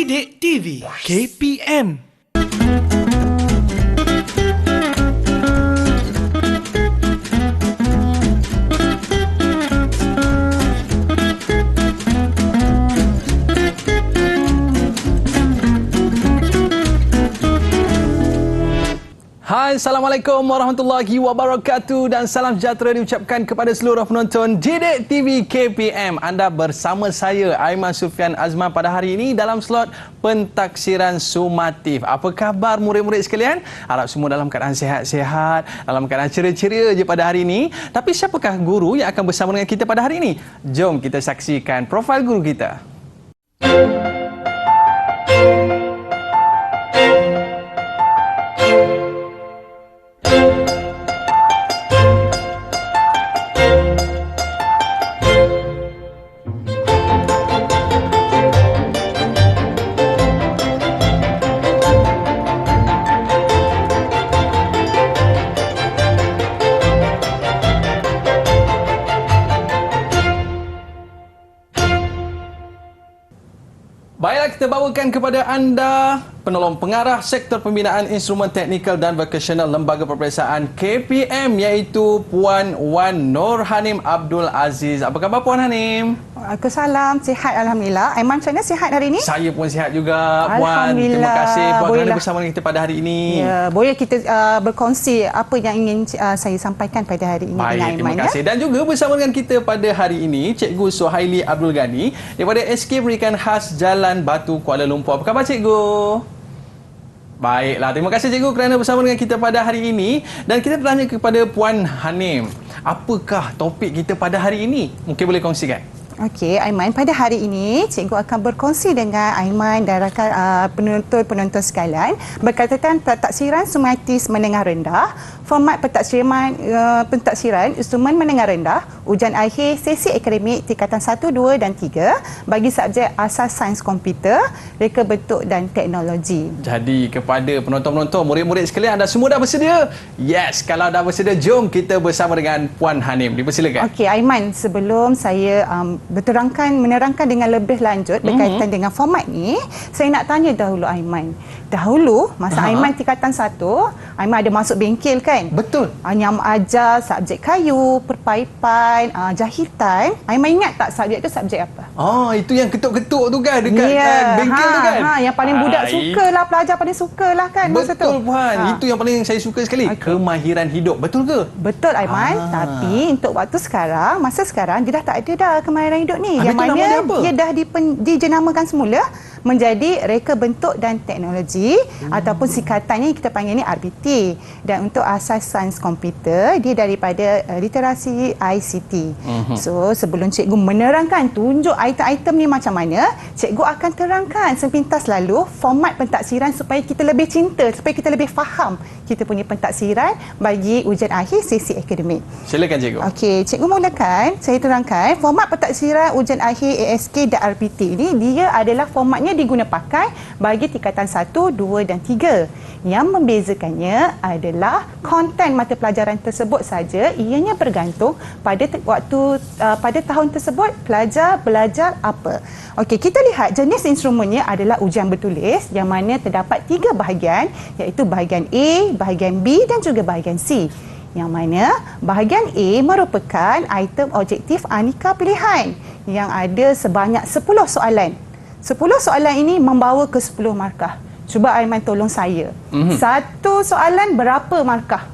Didik TV KPM. Hai, Assalamualaikum warahmatullahi wabarakatuh dan salam sejahtera diucapkan kepada seluruh penonton Didik TV KPM. Anda bersama saya, Aiman Sufian Azman pada hari ini dalam slot pentaksiran sumatif. Apa khabar murid-murid sekalian? Harap semua dalam keadaan sihat-sihat, dalam keadaan ceria-ceria je pada hari ini. Tapi siapakah guru yang akan bersama dengan kita pada hari ini? Jom kita saksikan profil guru kita. Baiklah, kita bawakan kepada anda penolong pengarah Sektor Pembinaan Instrumen Teknikal dan Vokasional Lembaga Peperiksaan KPM iaitu Puan Wan Nur Hanim Abdul Aziz. Apa khabar Puan Hanim? Waalaikumsalam, sihat Alhamdulillah. Aiman, macam mana sihat hari ini? Saya pun sihat juga Puan. Alhamdulillah. Terima kasih Puan kerana Bolehlah bersama dengan kita pada hari ini. Ya, boleh kita berkongsi apa yang ingin saya sampaikan pada hari ini dengan Baik, Aiman. terima kasih. Dan juga bersama dengan kita pada hari ini Cikgu Suhaili Abdul Ghani daripada SK Pendidikan Khas Jalan Batu Kuala Lumpur. Apa khabar Cikgu? Baiklah, terima kasih Cikgu kerana bersama dengan kita pada hari ini. Dan kita bertanya kepada Puan Hanim, apakah topik kita pada hari ini? Mungkin boleh kongsikan. Okey, Aiman, pada hari ini cikgu akan berkongsi dengan Aiman dan rakan penonton-penonton sekalian berkaitan pentaksiran sumatif menengah rendah, format pentaksiran instrumen menengah rendah, ujian akhir sesi akademik tingkatan 1, 2 dan 3 bagi subjek asas sains komputer, reka bentuk dan teknologi. Jadi kepada penonton-penonton, murid-murid sekalian, anda semua dah bersedia? Yes, kalau dah bersedia, jom kita bersama dengan Puan Hanim. Dipersilakan. Okey, Aiman, sebelum saya menerangkan dengan lebih lanjut berkaitan dengan format ni, saya nak tanya dahulu Aiman. Dahulu masa Aiman tingkatan 1, Aiman ada masuk bengkel kan? Betul. Yang ajar subjek kayu, perpaipan, jahitan. Aiman ingat tak subjek tu subjek apa? Oh, itu yang ketuk-ketuk tu kan dekat bengkel tu kan? Yang paling budak sukalah, pelajar paling sukalah kan masa tu. Betul Puan. Itu yang paling saya suka sekali. Okay. Kemahiran hidup. Betul ke? Betul Aiman. Tapi untuk waktu sekarang, masa sekarang dia dah tak ada dah kemahiran hidup ni. Yang mana dia dah dijenamakan semula menjadi reka bentuk dan teknologi ataupun singkatannya kita panggil ni RBT. Dan untuk asas sains komputer dia daripada literasi ICT. So sebelum cikgu menerangkan tunjuk item-item ni macam mana, cikgu akan terangkan sepintas lalu format pentaksiran supaya kita lebih cinta, supaya kita lebih faham kita punya pentaksiran bagi ujian akhir sesi akademik. Silakan cikgu. Okey, cikgu mulakan. Saya terangkan format pentaksiran ujian akhir ASK dan RBT ini dia adalah formatnya diguna pakai bagi tingkatan 1, 2 dan 3. Yang membezakannya adalah konten mata pelajaran tersebut saja, ianya bergantung pada pada tahun tersebut pelajar belajar apa. Okey, kita lihat jenis instrumennya adalah ujian bertulis yang mana terdapat 3 bahagian iaitu bahagian A, bahagian B dan juga bahagian C. Yang mana bahagian A merupakan item objektif aneka pilihan yang ada sebanyak 10 soalan. 10 soalan ini membawa ke 10 markah. Cuba Aiman tolong saya. Satu soalan berapa markah?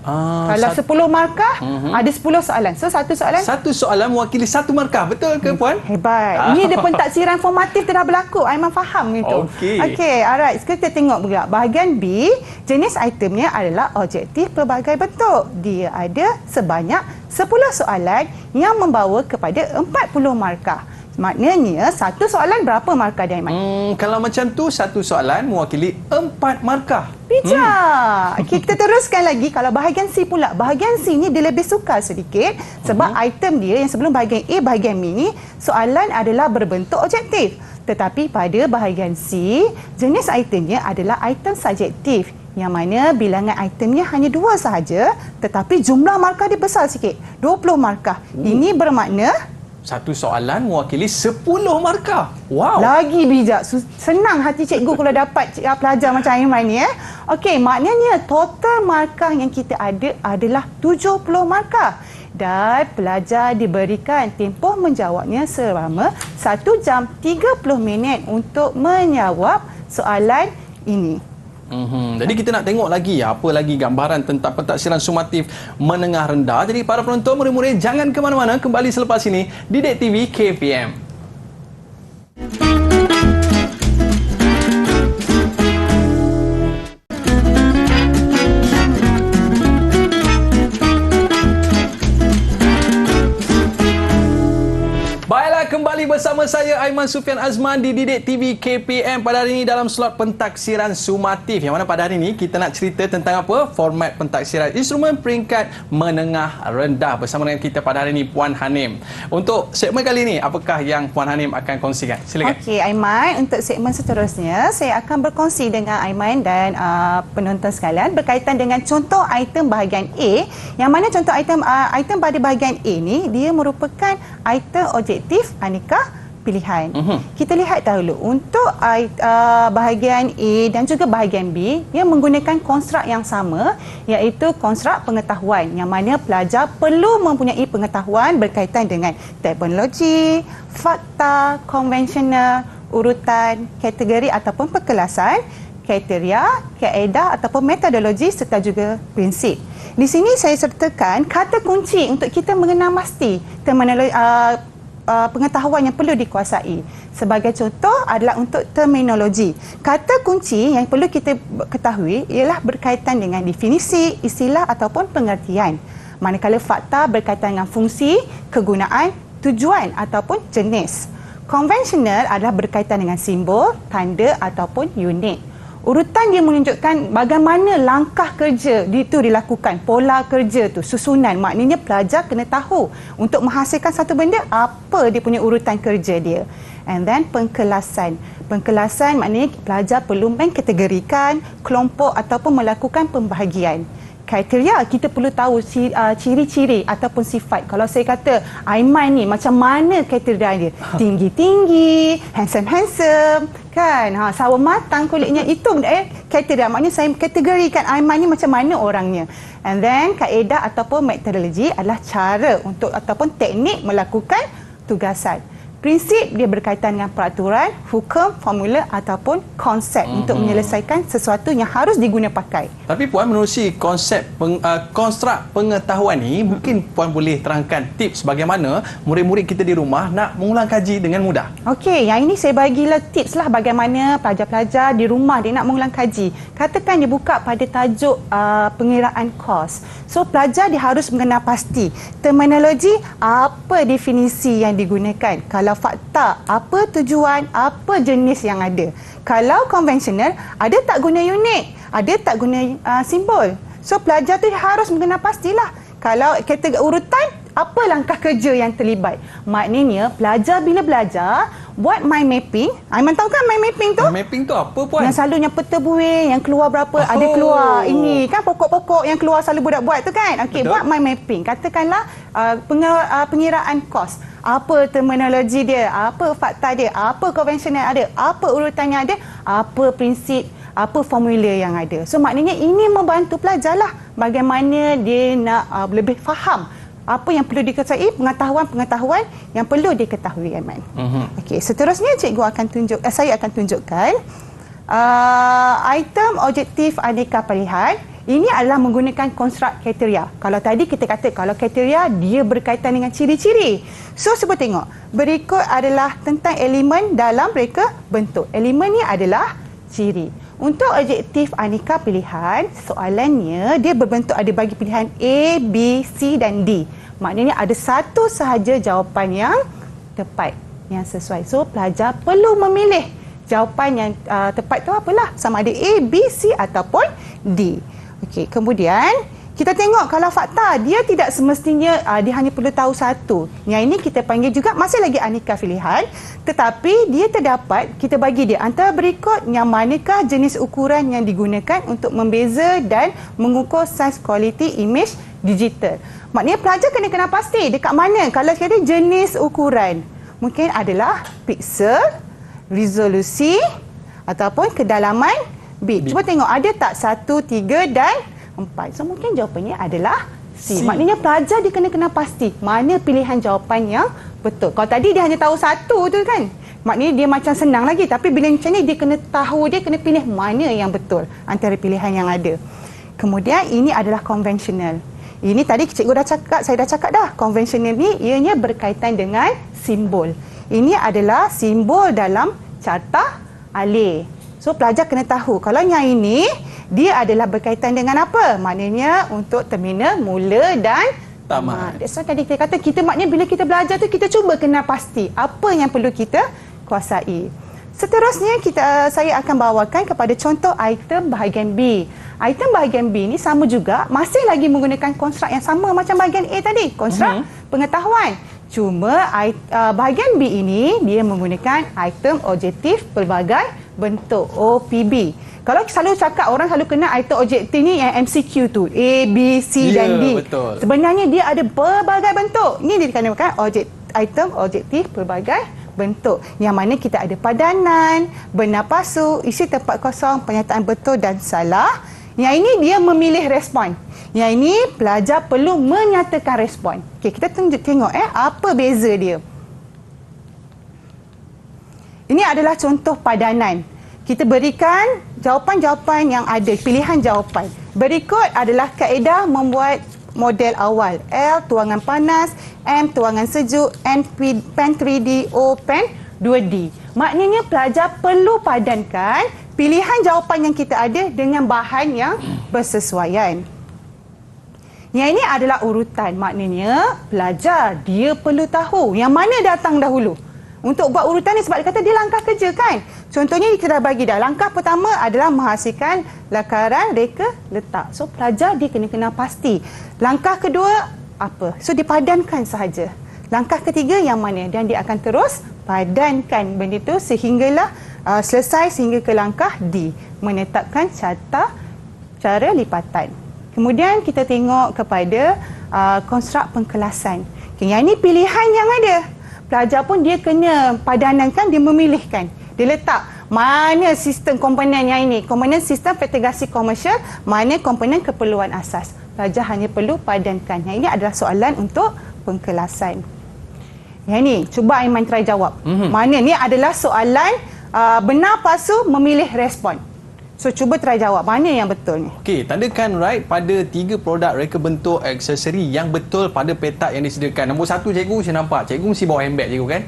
Kalau 10 markah, ada 10 soalan. So satu soalan mewakili 1 markah. Betul ke Puan? Hebat. Ini dia pentaksiran formatif dah berlaku. Aiman faham itu. Okey, alright. Sekarang kita tengok pula. Bahagian B, jenis itemnya adalah objektif pelbagai bentuk. Dia ada sebanyak 10 soalan yang membawa kepada 40 markah. Maknanya satu soalan berapa markah dia Aiman? Kalau macam tu satu soalan mewakili 4 markah. Bijak. Okey, kita teruskan lagi. Kalau bahagian C pula. Bahagian C ni dia lebih sukar sedikit sebab item dia yang sebelum bahagian A, bahagian B ni soalan adalah berbentuk objektif. Tetapi pada bahagian C, jenis itemnya adalah item subjektif. Yang mana bilangan itemnya hanya 2 sahaja tetapi jumlah markah dia besar sikit. 20 markah. Ini bermakna Satu soalan mewakili 10 markah. Wow. Lagi bijak. Senang hati cikgu kalau dapat pelajar macam Aiman ni. Okey, maknanya total markah yang kita ada adalah 70 markah. Dan pelajar diberikan tempoh menjawabnya selama 1 jam 30 minit untuk menjawab soalan ini. Jadi kita nak tengok lagi apa lagi gambaran tentang pentaksiran sumatif menengah rendah. Jadi para penonton, murid-murid jangan ke mana-mana, kembali selepas ini Didik TV KPM. Kembali bersama saya Aiman Sufian Azman di Didik TV KPM pada hari ini dalam slot pentaksiran sumatif, yang mana pada hari ini kita nak cerita tentang apa? Format pentaksiran instrumen peringkat menengah rendah. Bersama dengan kita pada hari ini Puan Hanim. Untuk segmen kali ini, apakah yang Puan Hanim akan kongsikan? Silakan. Okey Aiman, untuk segmen seterusnya saya akan berkongsi dengan Aiman dan penonton sekalian berkaitan dengan contoh item bahagian A, yang mana contoh item pada bahagian A ni dia merupakan item objektif aneka pilihan. Kita lihat dahulu untuk bahagian A dan juga bahagian B yang menggunakan konstruk yang sama, iaitu konstruk pengetahuan, yang mana pelajar perlu mempunyai pengetahuan berkaitan dengan terminologi, fakta, konvensional, urutan, kategori ataupun perkelasan, kriteria, kaedah ataupun metodologi serta juga prinsip. Di sini saya sertakan kata kunci untuk kita mengenal pasti terminologi pengetahuan yang perlu dikuasai. Sebagai contoh adalah untuk terminologi. Kata kunci yang perlu kita ketahui ialah berkaitan dengan definisi, istilah ataupun pengertian. Manakala fakta berkaitan dengan fungsi, kegunaan, tujuan ataupun jenis. Konvensional adalah berkaitan dengan simbol, tanda ataupun unit. Urutan dia menunjukkan bagaimana langkah kerja itu dilakukan, pola kerja tu, susunan. Maknanya pelajar kena tahu untuk menghasilkan satu benda, apa dia punya urutan kerja dia. And then pengkelasan. Pengkelasan maknanya pelajar perlu mengkategorikan kelompok ataupun melakukan pembahagian. Kriteria, kita perlu tahu ciri-ciri ataupun sifat. Kalau saya kata Aiman ni macam mana kriteria dia? Tinggi-tinggi, handsome-handsome, kan? Sawo matang kulitnya, itu kriteria. Maknanya saya kategorikan Aiman ni macam mana orangnya. And then kaedah ataupun metodologi adalah cara untuk ataupun teknik melakukan tugasan. Prinsip dia berkaitan dengan peraturan, hukum, formula ataupun konsep untuk menyelesaikan sesuatu yang harus diguna pakai. Tapi Puan, menerusi konsep konstruk pengetahuan ni, mungkin Puan boleh terangkan tips bagaimana murid-murid kita di rumah nak mengulang kaji dengan mudah. Okey, yang ini saya bagilah tips lah bagaimana pelajar-pelajar di rumah dia nak mengulang kaji. Katakan dia buka pada tajuk pengiraan kos. So pelajar dia harus mengenal pasti terminologi, apa definisi yang digunakan. Kalau fakta, apa tujuan, apa jenis yang ada. Kalau konvensional, ada tak guna unit, ada tak guna simbol. So pelajar tu harus mengenal pastilah. Kalau kategori urutan, apa langkah kerja yang terlibat. Maknanya pelajar bila belajar buat mind mapping. Aiman tahu kan mind mapping tu? Mind mapping tu apa, Puan? Yang selalunya peta buih, yang keluar berapa, ada keluar ini kan pokok-pokok yang keluar selalu budak buat tu kan. Okey, buat mind mapping. Katakanlah pengiraan kos. Apa terminologi dia, apa fakta dia, apa konvensional ada, apa urutannya ada, apa prinsip, apa formula yang ada. So maknanya ini membantu pelajar lah bagaimana dia nak lebih faham apa yang perlu diketahui, pengetahuan-pengetahuan yang perlu diketahui, Aiman. Okey, seterusnya saya akan tunjukkan item objektif aneka pilihan. Ini adalah menggunakan konstruk kriteria. Kalau tadi kita kata kalau kriteria dia berkaitan dengan ciri-ciri. So cuba tengok. Berikut adalah tentang elemen dalam reka bentuk. Elemen ni adalah ciri. Untuk objektif aneka pilihan, soalannya dia berbentuk ada bagi pilihan A, B, C dan D. Maknanya ada satu sahaja jawapan yang tepat, yang sesuai. So pelajar perlu memilih jawapan yang tepat tu apalah, sama ada A, B, C ataupun D. Okey, kemudian kita tengok kalau fakta dia tidak semestinya dia hanya perlu tahu satu. Yang ini kita panggil juga masih lagi aneka pilihan, tetapi dia terdapat kita bagi dia antara berikut yang manakah jenis ukuran yang digunakan untuk membeza dan mengukur saiz kualiti imej digital. Maknanya pelajar kena kenal pasti dekat mana. Kalau sekali jenis ukuran, mungkin adalah pixel, resolusi ataupun kedalaman bit. Cuba tengok ada tak 1, 3 dan 4. So mungkin jawapannya adalah C. Maknanya pelajar dia kena kenal pasti mana pilihan jawapan yang betul. Kalau tadi dia hanya tahu satu tu kan, maknanya dia macam senang lagi. Tapi bila macam ni dia kena tahu, dia kena pilih mana yang betul antara pilihan yang ada. Kemudian ini adalah konvensional. Ini tadi cikgu dah cakap, saya dah cakap dah. Konvensional ni ianya berkaitan dengan simbol. Ini adalah simbol dalam carta alih. So pelajar kena tahu kalau yang ini dia adalah berkaitan dengan apa? Maknanya untuk terminal mula dan tamat. That's why tadi kita kata kita maknanya bila kita belajar tu kita cuba kenal pasti apa yang perlu kita kuasai. Seterusnya saya akan bawakan kepada contoh item bahagian B. Item bahagian B ni sama juga, masih lagi menggunakan konstruk yang sama macam bahagian A tadi, konstruk pengetahuan. Cuma bahagian B ini dia menggunakan item objektif pelbagai bentuk OPB. Kalau selalu cakap orang selalu kenal item objektif ni yang MCQ tu A, B, C dan D. Betul. Sebenarnya dia ada pelbagai bentuk. Ini dikatakan item objektif pelbagai bentuk. Yang mana kita ada padanan, benar palsu, isi tempat kosong, pernyataan betul dan salah. Yang ini dia memilih respon. Yang ini pelajar perlu menyatakan respon. Okey, kita tengok apa beza dia. Ini adalah contoh padanan. Kita berikan jawapan-jawapan yang ada, pilihan jawapan. Berikut adalah kaedah membuat model awal. L tuangan panas, M tuangan sejuk, N pen 3D, O pen 2D. Maknanya pelajar perlu padankan pilihan jawapan yang kita ada dengan bahan yang bersesuaian. Yang ini adalah urutan. Maknanya pelajar dia perlu tahu yang mana datang dahulu. Untuk buat urutan ni sebab dia kata dia langkah kerja kan. Contohnya kita dah bagi dah. Langkah pertama adalah menghasilkan lakaran reka letak. So pelajar dia kena kenal pasti. Langkah kedua apa? So dipadankan sahaja. Langkah ketiga yang mana? Dan dia akan terus padankan benda itu sehinggalah selesai sehingga ke langkah D. Menetapkan cara lipatan. Kemudian kita tengok kepada konstruk pengkelasan. Okay, yang ini pilihan yang ada. Pelajar pun dia kena padanankan, dia memilihkan. Dia letak mana sistem komponen yang ini. Komponen sistem fatigasi komersial, mana komponen keperluan asas. Pelajar hanya perlu padankan. Yang ini adalah soalan untuk pengkelasan. Yang ini, cuba Aiman try jawab. Mana ni adalah soalan benar palsu memilih respon. So cuba try jawab mana yang betul ni. Okey, tandakan right pada 3 produk reka bentuk aksesori yang betul pada petak yang disediakan. Nombor 1 cikgu saya nampak. Cikgu mesti bawa handbag cikgu kan?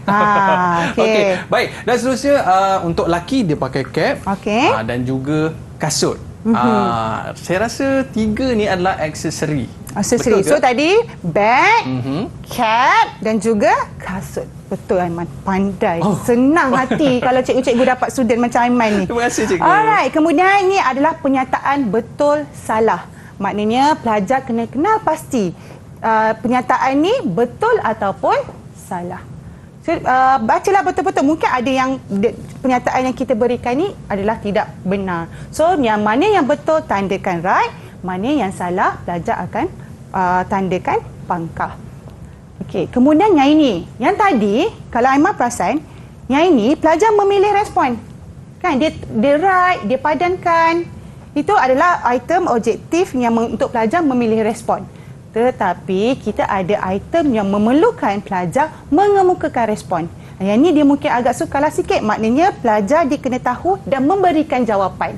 Okey. Baik, dan seterusnya untuk lelaki dia pakai cap dan juga kasut. Saya rasa 3 ni adalah aksesori. Aksesori. So tadi bag, cap dan juga kasut. Betul Aiman, pandai. Senang hati kalau cikgu-cikgu dapat student macam Aiman ni. Terima kasih cikgu. Alright, kemudian ini adalah penyataan betul salah. Maknanya pelajar kena kenal pasti penyataan ni betul ataupun salah. So, bacalah betul-betul. Mungkin ada yang penyataan yang kita berikan ni adalah tidak benar. So yang mana yang betul tandakan right, mana yang salah pelajar akan tandakan pangkah. Okey, kemudian yang ini. Yang tadi, kalau Aiman perasan, yang ini pelajar memilih respon. Kan dia write, dia padankan. Itu adalah item objektif yang untuk pelajar memilih respon. Tetapi kita ada item yang memerlukan pelajar mengemukakan respon. Yang ini dia mungkin agak sukarlah sikit. Maknanya pelajar dia kena tahu dan memberikan jawapan.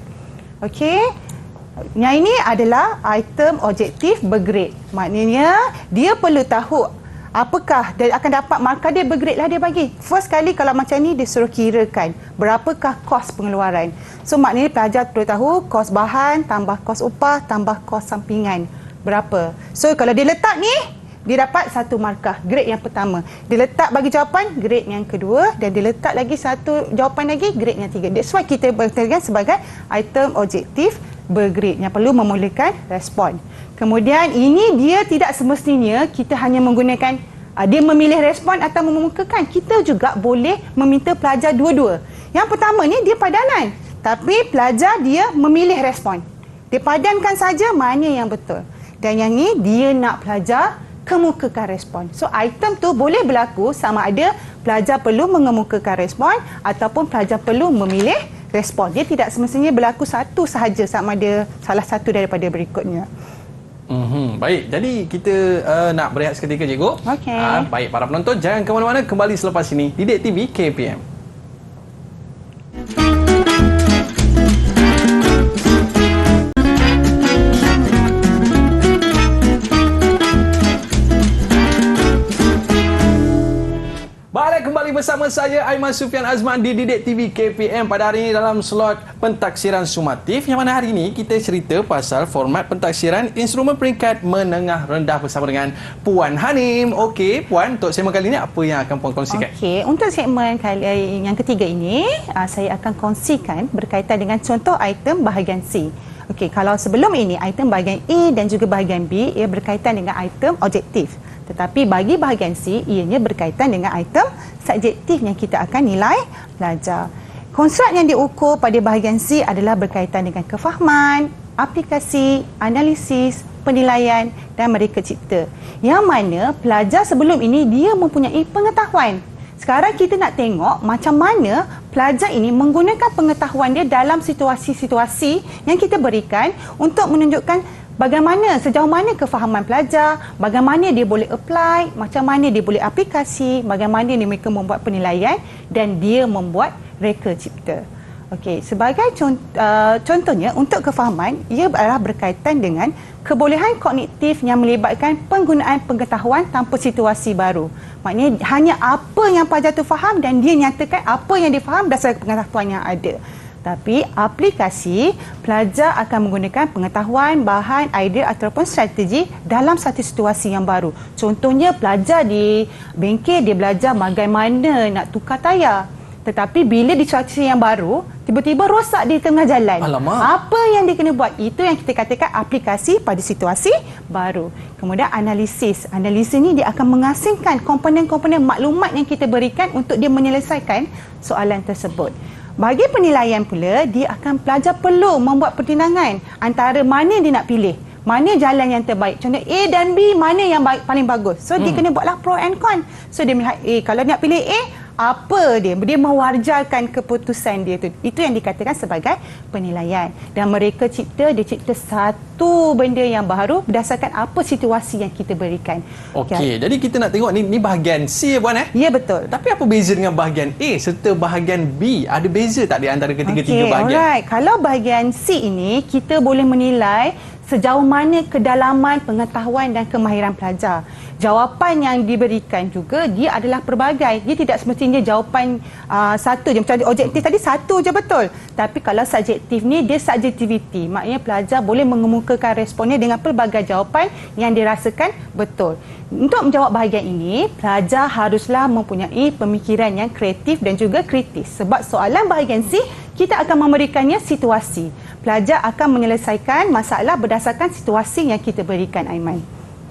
Okey. Yang ini adalah item objektif bergrade. Maknanya dia perlu tahu apakah dia akan dapat markah dia bergrade lah dia bagi. First kali kalau macam ni dia suruh kirakan berapakah kos pengeluaran. So maknanya pelajar perlu tahu kos bahan tambah kos upah tambah kos sampingan berapa. So kalau dia letak ni dia dapat 1 markah grade yang pertama. Dia letak bagi jawapan grade yang kedua dan dia letak lagi 1 jawapan lagi grade yang 3. That's why kita berkatakan sebagai item objektif bergrade yang perlu memulakan respon. Kemudian ini dia tidak semestinya kita hanya menggunakan dia memilih respon atau mengemukakan. Kita juga boleh meminta pelajar dua-dua. Yang pertama ni dia padanan. Tapi pelajar dia memilih respon. Dia padankan saja mana yang betul. Dan yang ni dia nak pelajar kemukakan respon. So item tu boleh berlaku sama ada pelajar perlu mengemukakan respon ataupun pelajar perlu memilih respon. Dia tidak semestinya berlaku satu sahaja sama ada salah satu daripada berikutnya. Baik, jadi kita nak berehat seketika, cikgu. Okey. Baik, para penonton jangan ke mana-mana, kembali selepas ini Didik TV KPM. Balik kembali bersama saya Aiman Sufian Azman di Didik TV KPM pada hari ini dalam slot pentaksiran sumatif, yang mana hari ini kita cerita pasal format pentaksiran instrumen peringkat menengah rendah bersama dengan Puan Hanim. Okey, Puan, untuk segmen kali ini apa yang akan Puan kongsikan? Okey, untuk segmen yang ketiga ini, saya akan kongsikan berkaitan dengan contoh item bahagian C. Okey, kalau sebelum ini item bahagian A dan juga bahagian B ia berkaitan dengan item objektif. Tetapi bagi bahagian C, ianya berkaitan dengan item subjektif yang kita akan nilai pelajar. Konstruk yang diukur pada bahagian C adalah berkaitan dengan kefahaman, aplikasi, analisis, penilaian dan mereka cipta. Yang mana pelajar sebelum ini dia mempunyai pengetahuan. Sekarang kita nak tengok macam mana pelajar ini menggunakan pengetahuan dia dalam situasi-situasi yang kita berikan untuk menunjukkan bagaimana, sejauh mana kefahaman pelajar, bagaimana dia boleh apply, macam mana dia boleh aplikasi, bagaimana mereka membuat penilaian dan dia membuat reka cipta. Okey, sebagai contohnya untuk kefahaman, ia adalah berkaitan dengan kebolehan kognitif yang melibatkan penggunaan pengetahuan tanpa situasi baru. Maknanya hanya apa yang pelajar tu faham dan dia nyatakan apa yang dia faham berdasarkan pengetahuan yang ada. Tapi aplikasi, pelajar akan menggunakan pengetahuan, bahan, idea ataupun strategi dalam satu situasi yang baru. Contohnya pelajar di bengkel, dia belajar bagaimana nak tukar tayar. Tetapi bila di situasi yang baru, tiba-tiba rosak di tengah jalan. Alamak. Apa yang dia kena buat? Itu yang kita katakan aplikasi pada situasi baru. Kemudian analisis. Analisis ni dia akan mengasingkan komponen-komponen maklumat yang kita berikan untuk dia menyelesaikan soalan tersebut. Bagi penilaian pula, dia akan pelajar perlu membuat pertimbangan antara mana dia nak pilih, mana jalan yang terbaik. Contoh A dan B, mana yang paling bagus. So dia kena buatlah pro and con. So dia melihat A, kalau dia nak pilih A, apa dia mewajarkan keputusan dia tu. Itu yang dikatakan sebagai penilaian. Dan mereka dia cipta satu benda yang baru berdasarkan apa situasi yang kita berikan. Okey, jadi kita nak tengok ni bahagian C, Puan Ya, betul. Tapi apa beza dengan bahagian A serta bahagian B? Ada beza tak di antara ketiga-tiga bahagian? Alright. Kalau bahagian C ini, kita boleh menilai sejauh mana kedalaman pengetahuan dan kemahiran pelajar. Jawapan yang diberikan juga dia adalah pelbagai. Dia tidak semestinya jawapan satu je. Macam objektif tadi satu je betul. Tapi kalau subjektif ni dia subjektivity. Maknanya pelajar boleh mengemukakan responnya dengan pelbagai jawapan yang dirasakan betul. Untuk menjawab bahagian ini, pelajar haruslah mempunyai pemikiran yang kreatif dan juga kritis. Sebab soalan bahagian C, kita akan memberikannya situasi. Pelajar akan menyelesaikan masalah berdasarkan situasi yang kita berikan, Aiman.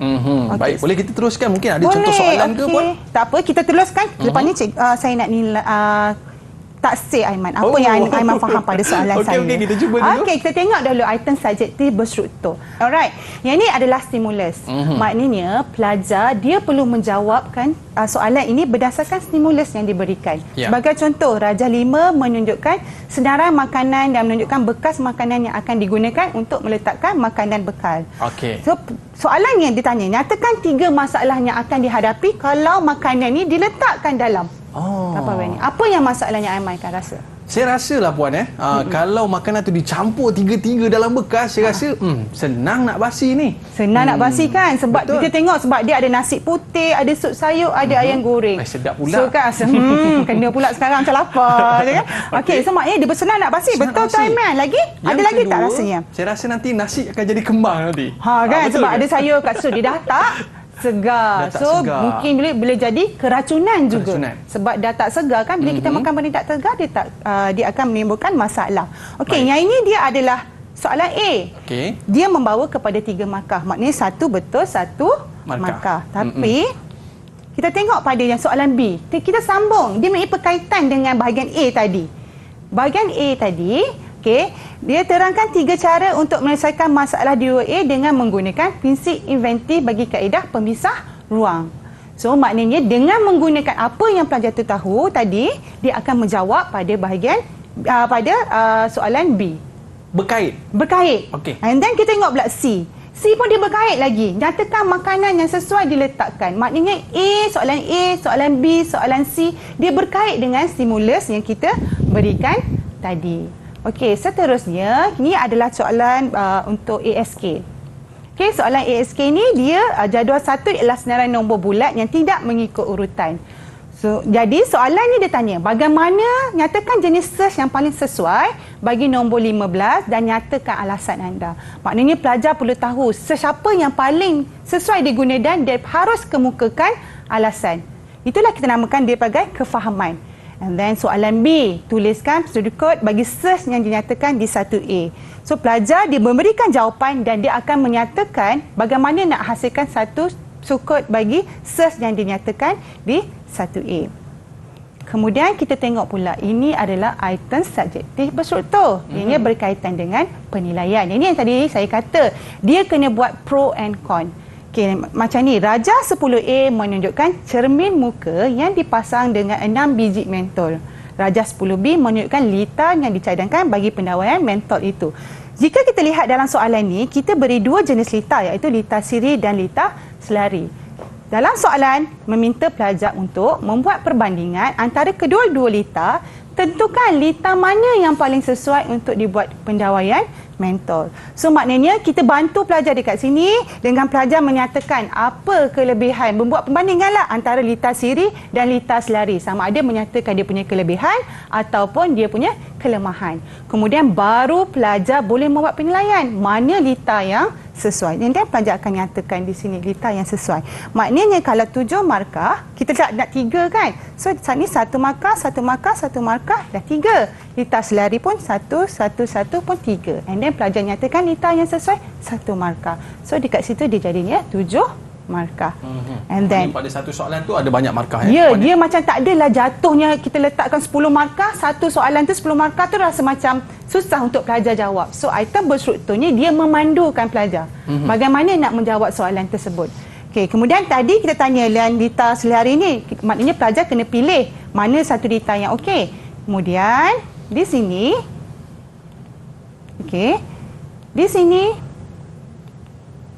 Okay. Baik, boleh kita teruskan? Mungkin ada contoh soalan ke, Puan? Tak apa, kita teruskan. Lepas ni saya nak nilai taksir Aiman. Apa yang Aiman faham pada soalan saya. Okey, kita cuba dulu. Okey, kita tengok dulu item subjektif berstruktur. Alright. Yang ini adalah stimulus. Maknanya pelajar dia perlu menjawabkan soalan ini berdasarkan stimulus yang diberikan. Sebagai contoh, Rajah 5 menunjukkan senarai makanan dan menunjukkan bekas makanan yang akan digunakan untuk meletakkan makanan bekal. Okey. So, soalan yang ditanya, nyatakan 3 masalah yang akan dihadapi kalau makanan ini diletakkan dalam Tupperware ni. Apa yang masalahnya Aiman kan rasa? Saya rasalah, Puan, kalau makanan tu dicampur tiga-tiga dalam bekas, saya rasa senang nak basi ni. Senang nak basi kan? Sebab kita tengok sebab dia ada nasi putih, ada sup sayur, ada ayam goreng. Sedap pula. So kan, kena pula sekarang macam lapar. Kan? Okey, so maknanya dia bersenang nak basi. Betul tak, Aiman? Lagi? Ada lagi tak rasanya? Saya rasa nanti nasi akan jadi kembang nanti. Kan? Sebab ada sayur kat situ. Dia dah tak segar. Mungkin boleh jadi keracunan juga. Sebab dah tak segar kan, bila kita makan benda tak segar, dia akan menimbulkan masalah. Okey, yang ini dia adalah soalan A. Dia membawa kepada 3 markah. Maknanya 1 betul, 1 markah. Tapi kita tengok pada yang soalan B. Kita sambung. Dia mempunyai berkaitan dengan bahagian A tadi. Bahagian A tadi, Okey, dia terangkan 3 cara untuk menyelesaikan masalah di 2A dengan menggunakan prinsip inventif bagi kaedah pemisah ruang. So, maknanya dengan menggunakan apa yang pelajar tu tahu tadi, dia akan menjawab pada bahagian soalan B. Berkait. Okey. And then kita tengok pula C. C pun dia berkait lagi. Nyatakan makanan yang sesuai diletakkan. Maknanya A, soalan B, soalan C, dia berkait dengan stimulus yang kita berikan tadi. Okey, seterusnya ini adalah soalan untuk ASK. Okey, soalan ASK ni dia jadual 1 ialah senarai nombor bulat yang tidak mengikut urutan. So, jadi soalan ni dia tanya, bagaimana nyatakan jenis search yang paling sesuai bagi nombor 15 dan nyatakan alasan anda. Maknanya pelajar perlu tahu search apa yang paling sesuai diguna dan dia harus kemukakan alasan. Itulah kita namakan dia sebagai kefahaman. And then soalan B, tuliskan prosedur kod bagi search yang dinyatakan di 1A. So pelajar dia memberikan jawapan dan dia akan menyatakan bagaimana nak hasilkan satu kod bagi search yang dinyatakan di 1A. Kemudian kita tengok pula, ini adalah item subjektif berstruktur. Ini berkaitan dengan penilaian. Ini yang tadi saya kata, dia kena buat pro and con. Okay, macam ni, Rajah 10A menunjukkan cermin muka yang dipasang dengan 6 biji mentol. Rajah 10B menunjukkan lita yang dicadangkan bagi pendawaian mentol itu. Jika kita lihat dalam soalan ni, kita beri 2 jenis lita, iaitu lita siri dan lita selari. Dalam soalan, meminta pelajar untuk membuat perbandingan antara kedua-dua lita, tentukan lita mana yang paling sesuai untuk dibuat pendawaian mentol. So maknanya kita bantu pelajar dekat sini dengan pelajar menyatakan apa kelebihan, membuat perbandinganlah antara lita siri dan lita selari, sama ada menyatakan dia punya kelebihan ataupun dia punya kelemahan. Kemudian baru pelajar boleh membuat penilaian mana lita yang sesuai. Dan pelajar akan nyatakan di sini lita yang sesuai. Maknanya kalau 7 markah, kita tak nak 3 kan? So saat ni 1 markah, 1 markah, 1 markah, dah 3. Lita selari pun 1, 1, 1 pun 3. And then pelajar nyatakan lita yang sesuai 1 markah. So dekat situ dia jadinya 7 markah. And then pada satu soalan tu ada banyak markah ya. Dia macam tak adalah jatuhnya kita letakkan 10 markah, satu soalan tu 10 markah tu rasa macam susah untuk pelajar jawab. So item berstruktur ni dia memandukan pelajar bagaimana nak menjawab soalan tersebut. Okey, kemudian tadi kita tanya lita selari ni, maknanya pelajar kena pilih mana satu lita yang okey. Kemudian di sini di sini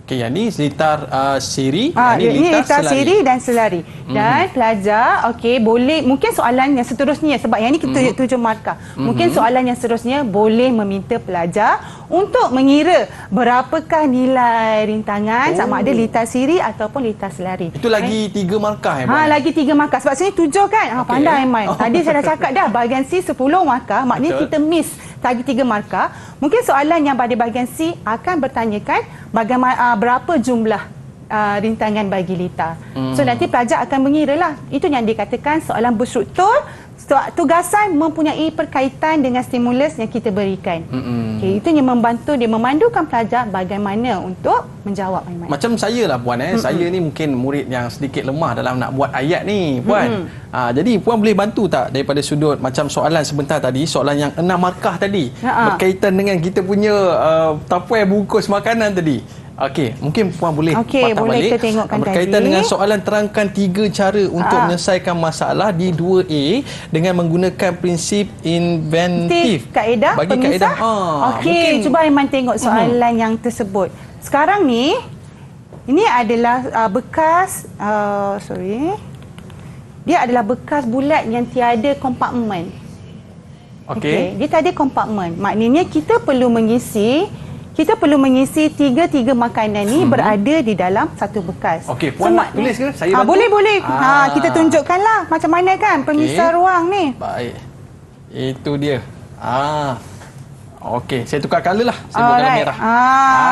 okey, yang ni lita siri, ini lita siri dan selari. Dan pelajar boleh, mungkin soalan yang seterusnya, sebab yang ni kita 7 markah. Mungkin soalan yang seterusnya boleh meminta pelajar untuk mengira berapakah nilai rintangan sama ada lita siri ataupun lita selari. Itu lagi 3 markah lagi 3 markah. Sebab sini 7 kan. Pandai Aiman. Tadi saya dah cakap dah bahagian C 10 markah, maknanya kita miss lagi 3 markah. Mungkin soalan yang pada bahagian C akan bertanyakan bagaimana berapa jumlah rintangan bagi lita. So nanti pelajar akan mengira lah. Itu yang dikatakan soalan berstruktur. Tugasan mempunyai perkaitan dengan stimulus yang kita berikan. Itu yang membantu dia memandukan pelajar bagaimana untuk menjawab. Macam saya lah Puan. Saya ni mungkin murid yang sedikit lemah dalam nak buat ayat ni Puan. Jadi Puan boleh bantu tak daripada sudut macam soalan sebentar tadi, soalan yang 6 markah tadi, berkaitan dengan kita punya tapuai bungkus makanan tadi. Okey, mungkin Puan boleh patah boleh balik. Kita tengokkan berkaitan tadi dengan soalan terangkan 3 cara untuk menyelesaikan masalah di 2A dengan menggunakan prinsip inventif kaedah bagi pemisah. Okey, cuba Aiman tengok soalan yang tersebut. Sekarang ni ini adalah bekas dia adalah bekas bulat yang tiada kompartmen. Okey, dia tiada kompartmen. Maknanya kita perlu mengisi 3 makanan ni berada di dalam satu bekas. Okey, Puan nak tulis ke? Saya bantu? Boleh. Kita tunjukkanlah macam mana kan pemisah ruang ni. Baik. Itu dia. Okey, saya tukar color lah. Saya buat color merah.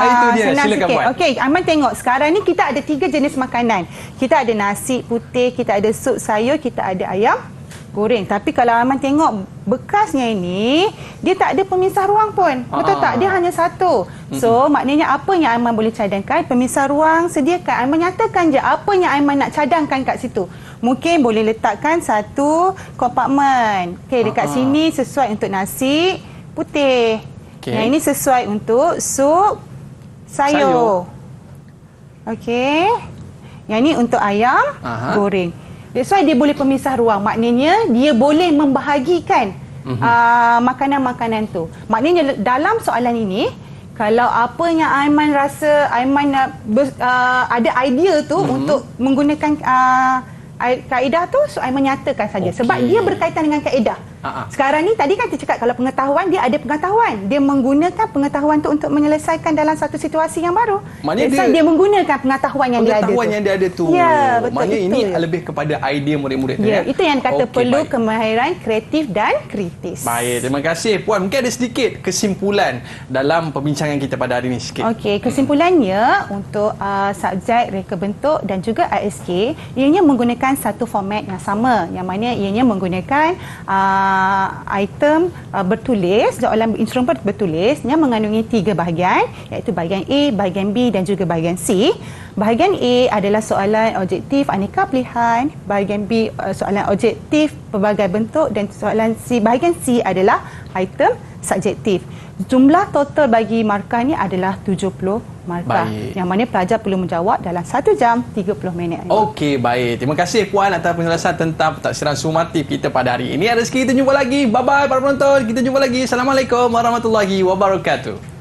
Itu dia. Silakan Puan. Okey, Aiman tengok. Sekarang ni kita ada 3 jenis makanan. Kita ada nasi putih, kita ada sup sayur, kita ada ayam goreng. Tapi kalau Aiman tengok bekasnya ini, dia tak ada pemisah ruang pun. Betul tak? Dia hanya satu. So, maknanya apa yang Aiman boleh cadangkan, pemisah ruang sediakan. Aiman nyatakan je apa yang Aiman nak cadangkan kat situ. Mungkin boleh letakkan satu kompartmen. Okey, dekat sini sesuai untuk nasi. putih. Okey. Yang ini sesuai untuk sup sayur. Okey. Yang ini untuk ayam goreng. That's why dia boleh pemisah ruang. Maknanya dia boleh membahagikan makanan-makanan tu. Maknanya dalam soalan ini, kalau apa yang Aiman rasa Aiman ada idea tu untuk menggunakan kaedah tu, so Aiman nyatakan saja. Sebab dia berkaitan dengan kaedah. Sekarang ni tadi kan kita cakap kalau pengetahuan, dia ada pengetahuan. Dia menggunakan pengetahuan tu untuk menyelesaikan dalam satu situasi yang baru. Maknanya dia menggunakan pengetahuan yang dia ada tu. Pengetahuan yang dia ada tu. Ya, betul. Maknanya ini ya. lebih kepada idea murid-murid tu Ya, itu yang kata perlu baik. kemahiran kreatif dan kritis. Baik, terima kasih Puan. Mungkin ada sedikit kesimpulan dalam perbincangan kita pada hari ini sikit. Okey, kesimpulannya untuk subjek reka bentuk dan juga ISK, ianya menggunakan satu format yang sama, yang mana ianya menggunakan item bertulis, soalan instrumen bertulis yang mengandungi 3 bahagian, iaitu bahagian A, bahagian B dan juga bahagian C. Bahagian A adalah soalan objektif aneka pilihan, bahagian B soalan objektif pelbagai bentuk dan soalan C, bahagian C adalah item subjektif. Jumlah total bagi markah ni adalah 70 markah. Baik. Yang mana pelajar perlu menjawab dalam 1 jam 30 minit. Okey, baik. Terima kasih Puan atas penjelasan tentang pentaksiran sumatif kita pada hari ini. Ada rezeki kita jumpa lagi. Bye-bye para penonton. Kita jumpa lagi. Assalamualaikum warahmatullahi wabarakatuh.